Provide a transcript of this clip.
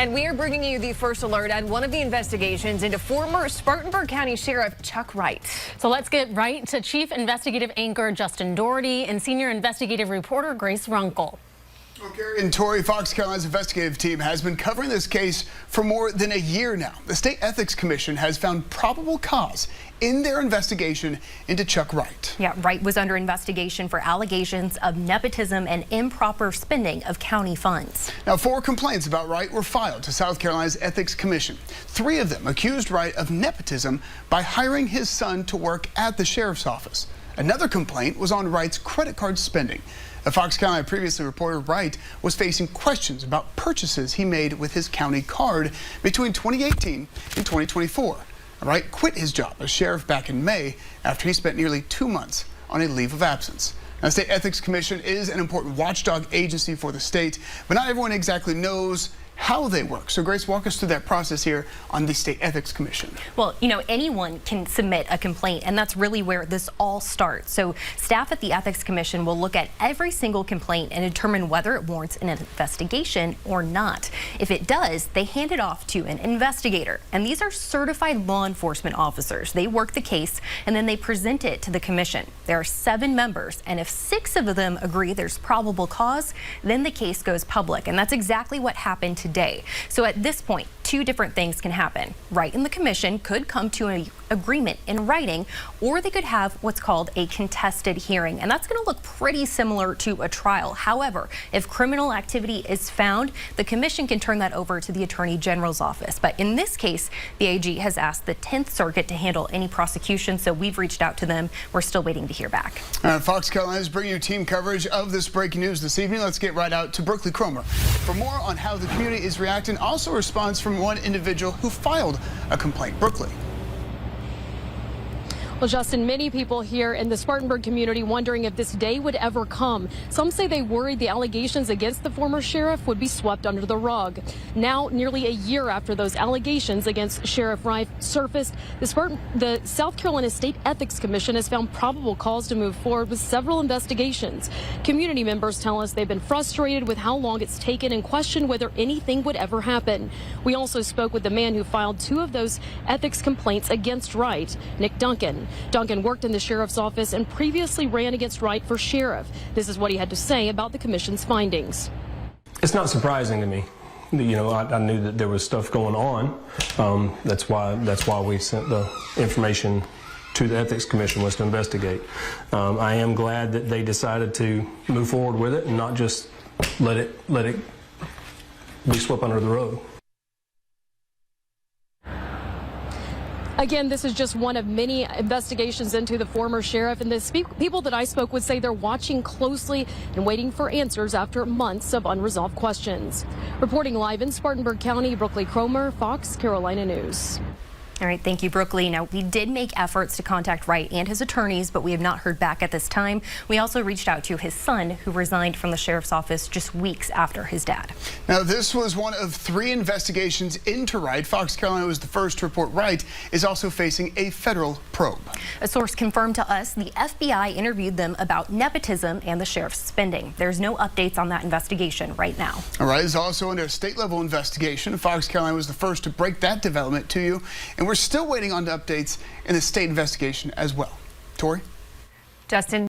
And we are bringing you the first alert on one of the investigations into former Spartanburg County Sheriff Chuck Wright. So let's get right to Chief Investigative Anchor Justin Dougherty and Senior Investigative Reporter Grace Runkel. Well, Gary and Tori, Fox Carolina's investigative team has been covering this case for more than a year now. The State Ethics Commission has found probable cause in their investigation into Chuck Wright. Yeah, Wright was under investigation for allegations of nepotism and improper spending of county funds. Now, 4 complaints about Wright were filed to South Carolina's Ethics Commission. 3 of them accused Wright of nepotism by hiring his son to work at the sheriff's office. Another complaint was on Wright's credit card spending. Fox Carolina previously reported Wright was facing questions about purchases he made with his county card between 2018 and 2024. Wright quit his job as sheriff back in May after he spent nearly 2 months on a leave of absence. Now, the State Ethics Commission is an important watchdog agency for the state, but not everyone exactly knows how they work. So Grace, walk us through that process here on the State Ethics Commission. Well, you know, anyone can submit a complaint, and that's really where this all starts. So staff at the Ethics Commission will look at every single complaint and determine whether it warrants an investigation or not. If it does, they hand it off to an investigator, and these are certified law enforcement officers. They work the case and then they present it to the commission. There are 7 members, and if 6 of them agree there's probable cause, then the case goes public, and that's exactly what happened today. So at this point, 2 different things can happen. Wright and the commission could come to an agreement in writing, or they could have what's called a contested hearing, and that's going to look pretty similar to a trial. However, if criminal activity is found, the commission can turn that over to the Attorney General's office. But in this case, the AG has asked the 10th Circuit to handle any prosecution, so we've reached out to them. We're still waiting to hear back. Fox Carolina is bringing you team coverage of this breaking news this evening. Let's get right out to Brookley Cromer for more on how the community is reacting. Also, a response from one individual who filed a complaint. Brookley. Well, Justin, many people here in the Spartanburg community wondering if this day would ever come. Some say they worried the allegations against the former sheriff would be swept under the rug. Now, nearly a year after those allegations against Sheriff Wright surfaced, the South Carolina State Ethics Commission has found probable cause to move forward with several investigations. Community members tell us they've been frustrated with how long it's taken and question whether anything would ever happen. We also spoke with the man who filed 2 of those ethics complaints against Wright, Nick Duncan. Duncan worked in the sheriff's office and previously ran against Wright for sheriff. This is what he had to say about the commission's findings. It's not surprising to me. You know, I knew that there was stuff going on. That's why we sent the information to the Ethics Commission, was to investigate. I am glad that they decided to move forward with it and not just let it be swept under the rug. Again, this is just one of many investigations into the former sheriff, and the people that I spoke with say they're watching closely and waiting for answers after months of unresolved questions. Reporting live in Spartanburg County, Brookley Cromer, Fox Carolina News. All right, thank you, Brookley. Now, we did make efforts to contact Wright and his attorneys, but we have not heard back at this time. We also reached out to his son, who resigned from the sheriff's office just weeks after his dad. Now, this was one of 3 investigations into Wright. Fox Carolina was the first to report Wright is also facing a federal probe. A source confirmed to us the FBI interviewed them about nepotism and the sheriff's spending. There's no updates on that investigation right now. Wright is also under a state-level investigation. Fox Carolina was the first to break that development to you, and we're still waiting on the updates in the state investigation as well. Tori? Justin.